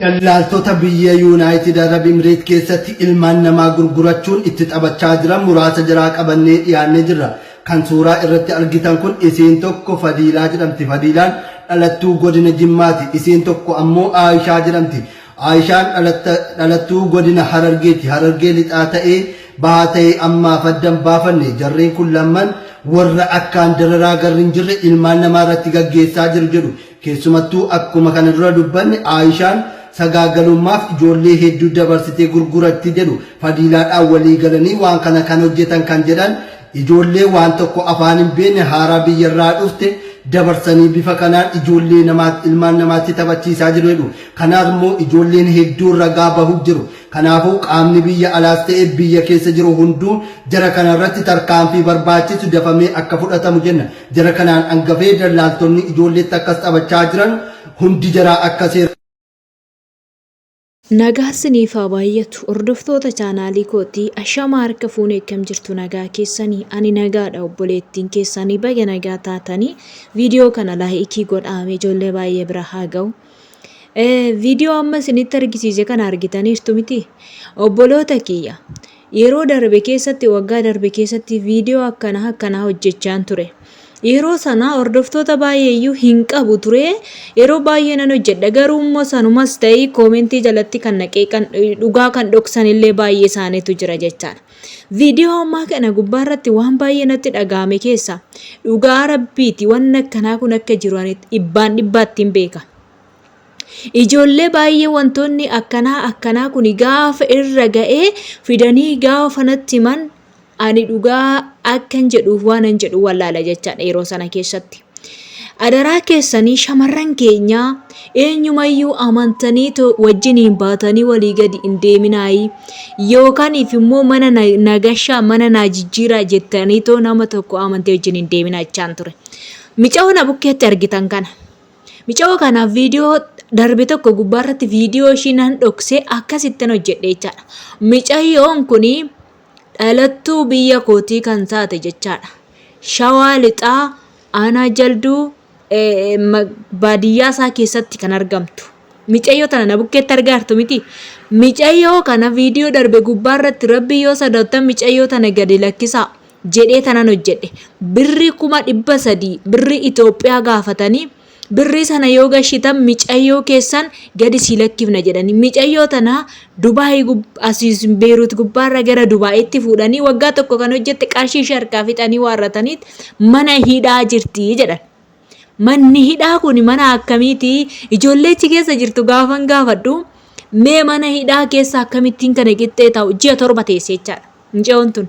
Daldaltoota biyya Yuunaayitid Arab Imireet keessatti ilmaan namaa gurgurachuun itti taphachaa jiran muraasa jiraa qabannee dhiyaannee jirra. Kan suuraa irratti argitan kun isiin tokko Fadiilaa jedhamti. Fadiilaan dhalattuu godina Jimmaati. Isiin tokko ammoo Aayishaa jedhamti. Aayishaan dhalattuu godina Harargeeti. Harargee lixaa ta'ee bahaa ta'ee ammaaf addan baafanne. Jarreen kun lamman warra akkaan dararaa garri hin jirre ilmaan namaa irratti gaggeessaa jiru jedhu. Keessumattuu akkuma kana dura dubbanne Aayishaan sagaagalummaaf ijoollee hedduu dabarsitee gurguratti jedhu Fadiilaadhaan walii galanii waan kana kan hojjetan kan jedhan ijoollee waan tokko afaan hin beekne haaraa biyyarraa dhufte dabarsanii bifa kanaan ijoollee ilmaan namaatti taphachiisaa jiru jedhu. Kanaaf immoo ijoolleen hedduun ragaa bahuuf jiru. Kanaafuu qaamni biyya alaas ta'e biyya keessa jiru hunduu jara kanarratti tarkaanfii barbaachisu dafamee akka fudhatamu jenna. Jara kanaan hangafee daldaltoonni ijoolleetti akkas taphachaa jiran hundi jaraa akka seera. Nagaa isiniif haa baay'atu. Hordoftoota chaanaalii kootii ashamaa harka fuunee akkam jirtu nagaa keessanii ani nagaadha obboleettiin keessanii baga nagaa taatanii viidiyoo kana laayikii godhaame ijoollee baay'ee bira haa ga'u. Viidiyoo amma isinitti argisiise kana argitaniirtu miti obboloota kiyya yeroo darbe keessatti waggaa darbe keessatti viidiyoo akkanaa hojjechaan ture. Yeroo sana hordoftoota baay'eeyyuu hin qabu ture. Yeroo baay'ee nan hojjedha garuu immoo sanumas ta'ee koomentii jalatti kan naqee dhugaa kan dhoksan illee baay'ee isaaniitu jira jechaadha. Viidiyoo ammaa kana gubbaarratti waan baay'ee natti dhagahame keessa dhugaa rabbiiti waan akkanaa kun akka jiru dhibbaatti hin beeka. Ijoollee baay'ee wantoonni akkanaa kun gaafa irra ga'ee fidanii gaafa natti himan ani dhugaa akkan jedhuuf waan an jedhu wallaala jechaadha yeroo sana keessatti. Adaraa keessanii shamarran keenya eenyumayyuu amantanii wajjiniin baatanii walii gadi hin deeminaayi yookaan immoo mana nagashaa mana naa jijjiiraa jettanii nama tokko amantee wajjin hin deeminaa jechaan ture. Mica'oo na bukkeetti argitan kana. Mica'oo kanaaf viidiyoo darbe tokko gubbaarratti viidiyoo ishii nan dhoksee akkasittan hojjedhe jechaadha. Mica'oon kunii dhalattuu biyya kootii kan taate jechaadha. Shawaa lixaa aanaa jalduu baadiyyaa isaa keessatti kan argamtu. Mica'oo tana na bukkeetti argaartu miti. Mica'oo kana viidiyoo darbe gubbaarratti rabbi yoo sadartan mica'oo tana gadi lakkisaa jedhee tanan hojjedhe. Birri 300 birri Itoophiyaa gaafatanii birri sana yoo gashitan mica'oo keessan gadi si lakkifna jedhani. Mica'oo tana Dubaay asiis Beerut gubbaarra gara Dubaayitti fuudhanii waggaa tokko kan hojjette qarshii harkaa fixanii waarrataniit mana hidhaa jirti jedhan. Manni hidhaa kun mana akkamiiti? Ijoollee achi keessa jirtu gaafan gaafadhu mee mana hidhaa keessa akkamittiin kana qixxee ta'u ji'a 7 teesse jechaadha. Mica'oon tun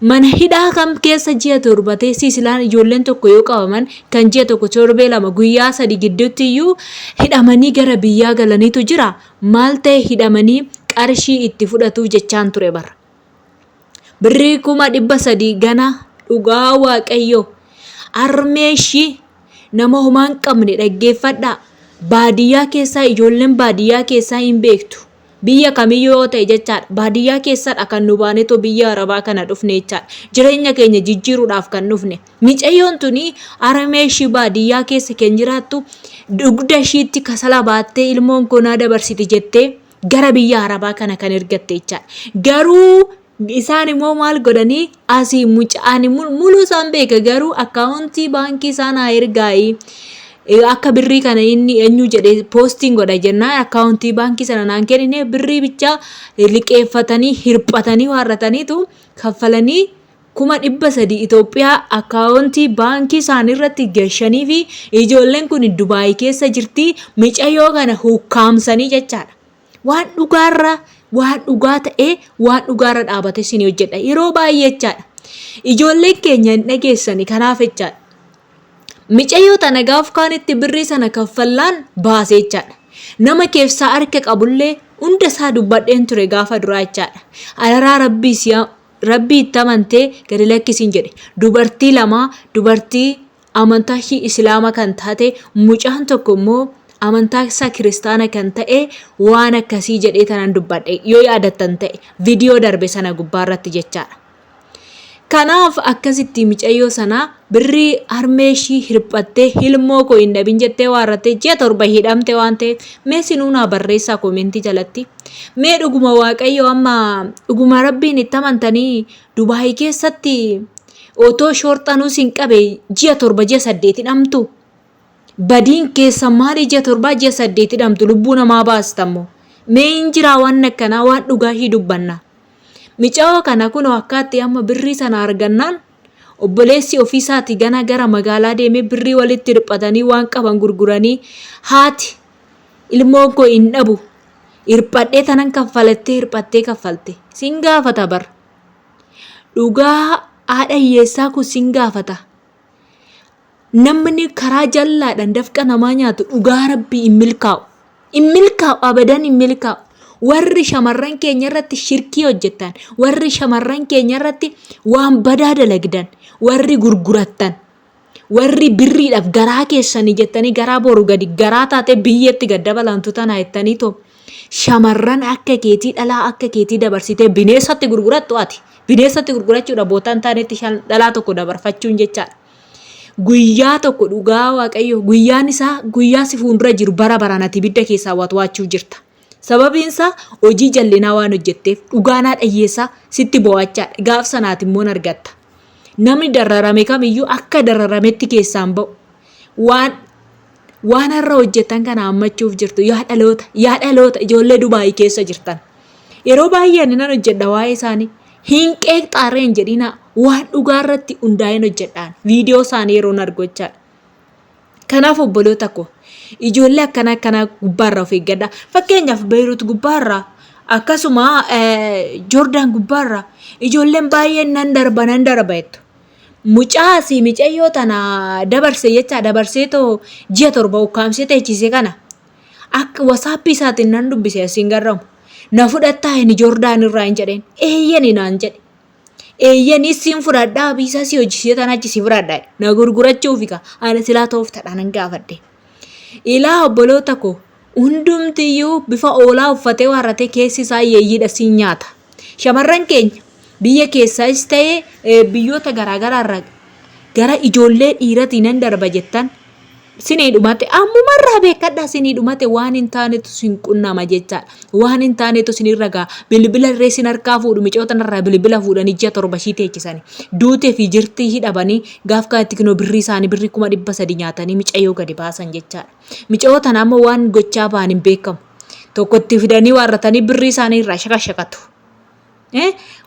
mana hidhaa kam keessa ji'a 7 teessi islaan ijoolleen tokko yoo qabaman kan ji'a tokko torbee 2 guyyaa 3 gidduutti iyyuu hidhamanii gara biyyaa galaniitu jira. Maal ta'e hidhamanii qarshii itti fudhatu jechaan ture bara. Birrii 300 gana dhugaa waaqayyo armeeshii nama homaan qabne dhaggeeffadhaa. Baadiyyaa keessaa ijoolleen baadiyyaa keessaa hin beektu. Biyya kamiyyuu yoo ta'e jechaadha. Baadiyyaa keessadha kan nu baaneetoo biyya Arabaa kana dhufne jechaadha. Jireenya keenya jijjiiruudhaaf kan dhufne. Mica'oon tuni arameeshii baadiyyaa keessa kan jiraattu dugda ishiitti kasala baattee ilmoon konaa dabarsiti jettee gara biyya Arabaa kana kan ergatte jechaadha. Garuu isaan immoo maal godhanii asii mucaan muluu isaan beeka garuu akkaawuntii baankii isaan haa ergaayii. Akka birrii kana inni eenyu jedhee poostiin godha jennaan akkaawuntii baankii sana naan kennine birrii bichaa liqeeffatanii hirphatanii waarrataniitu kaffalanii 300 Itoophiyaa akkaawuntii baankii isaanii irratti gashanii fi ijoolleen kun Dubaay keessa jirti. Mica'oo kana hukkaamsanii jechaadha. Waan dhugaa ta'ee waan dhugaarra dhaabate isin hojjedha yeroo baay'ee jechaadha. Ijoolleen keenya hin dhageessani kanaaf jechaadha. Mica'oo tana gaaf kaanitti birrii sana kaffallaan baasee jechaadha. Nama keessaa harka qabullee hunda isaa dubbadheen ture gaafa duraa jechaadha. Alaraa rabbii itti amantee gadi lakkisiin jedhe. Dubartii 2 dubartii amantaa Islaamaa kan taate mucaan tokko immoo amantaa isaa kiristaana kan ta'e waan akkasii jedhee tanan dubbadhe yoo yaadattan ta'e viidiyoo darbe sana gubbaarratti jechaadha. Kanaaf akkasitti micayyoo sanaa birrii harmee ishii hirphattee ilmoo koo hin dhabin jettee waarrattee ji'a 7 hidhamte waan ta'eef mee sinuunaa barreessaa koomentii jalatti. Mee dhuguma waaqayyo amma dhuguma rabbiin itti amantanii Dubaayii keessatti otoo shoorxanuu sin qabe ji'a 7 ji'a 8 hidhamtu. Badiin keessa maali ji'a 7 ji'a 8 hidhamtu lubbuu namaa baastammoo. Mee hin jiraa waan akkanaa waan dhugaa ishii dubbanna. Micaa'oo kana kunoo akkaatti amma birrii sana argannaan obboleessi ofiisaati gara magaalaa deemee birrii walitti hirphatanii waan qaban gurguranii haati ilmoon koo hin dhabu hirphadhee tanan hirphattee kaffalte sin gaafata bar dhugaa haadha hiyyeessaa kun sin gaafata namni karaa jallaadhaan dafqa namaa nyaatu dhugaa rabbii hin milkaa'u abadan hin milkaa'u. Warri shamarran keenya irratti shirkii hojjetan, warri shamarran keenya irratti waan badaa dalagdan, warri gurgurattan, warri birriidhaaf garaa keessanii jettanii garaa boru gadi garaa taate biyyatti gad dabalantu tana jettanii too shamarran akka keetii dhalaa akka keetii dabarsitee bineensatti gurgurattu ati. Bineensatti gurgurachuudha bootaan taanetti dhalaa tokko dabarfachuun jechaadha. Guyyaa tokko dhugaa waaqayyo guyyaan isaa guyyaa si fuuldura jiru bara baraan ati ibidda keessaa waachuu jirta. Sababiin isaa hojii jallinaa waan hojjetteef dhugaanaa dhayyeessaa sitti bo'achaadha. Gaaf sanaati immoo argatta. Namni dararame kamiyyuu akka dararametti keessaan ba'u. Waan har'a hojjetan kana hammachuuf jirtu yaa dhaloota ijoollee Dubaayii keessa jirtan. Yeroo baay'ee nan hojjedha waa'ee isaanii. Hin qeeqxaarreen jedhina waan dhugaa irratti hundaa'een hojjedhaan viidiyoo isaanii yeroon argochaadha. Kanaaf obboloota koo ijoollee akkana gubbaarraa of eeggadha. Fakkeenyaaf Beirut gubbaarraa akkasuma Joordaan gubbaarraa ijoolleen baay'een nan darba jettu. Mucaasii micayyoo tana dabarse jecha dabarsee too ji'a 7 ukkaamsee teechise kana akka wasaappii isaatiin nan dubbise asiin garramu. Na fudhattaa hin Joordaan irraa hin jedheen eeyyani naan jedhe. Eeyyanii siin fudhadhaa biisa si hojisee tanaachi si fudhadhaa na gurgurachuufi ka ana silaa ta'uuf tadhaanan gaafadhe. Ilaa obboloota koo hundumtiyyuu bifa oolaa uffatee warratee keessi isaa yeeyyiidha siin nyaata. Shamarran keenya biyya keessaas ta'ee biyyoota garaagaraa irraa gara ijoollee dhiiratiin nan darba jettan sinii dhumate ammumarraa beekadhaa sinii dhumate waan hin taanetu sin qunnama jechaadha. Waan hin taanetu sinirra gaa bilbila irree sin harkaa fuudhu micoota irraa bilbila fuudhanii ji'a 7 shii teechisanii duutee fi jirtii hidhabanii gaaf kaatti kinoo birrii isaanii birrii 300 nyaatanii micayyoo gadi baasan jechaadha. Micoota naammoo waan gochaa ba'an hin beekamu. Tokkotti fidanii warratanii birrii isaanii irraa shakashakatu.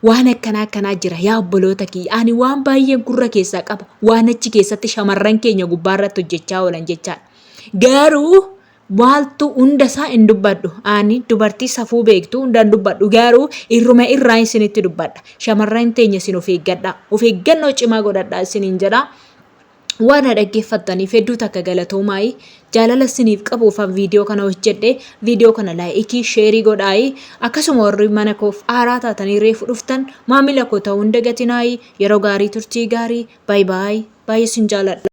Waan akkanaa jira yaa obboloota kiyya ani waan baay'een gurra keessaa qaba waan achi keessatti shamarran keenya gubbaarratti hojjechaa oolan jechaadha. Garuu maaltu hundasaa hin dubbadhu ani dubartii safuu beektu hundaan dubbadhu garuu irruma irraa isinitti dubbadha. Shamarran teenya isin of eeggadhaa of eeggannoo cimaa godhadhaa isiniin jedha. Waan dhaggeeffattaniif hedduu takka galatoomaa jaalala isiniif qabuufan viidiyoo kana hojjedhe viidiyoo kana laayikii sheerii godhaa akkasuma warri mana koof aaraa taatanii reefu dhuftan maamila koo ta'uu hin dagatinaa yeroo gaarii turtii gaarii baay'ee isin jaaladha.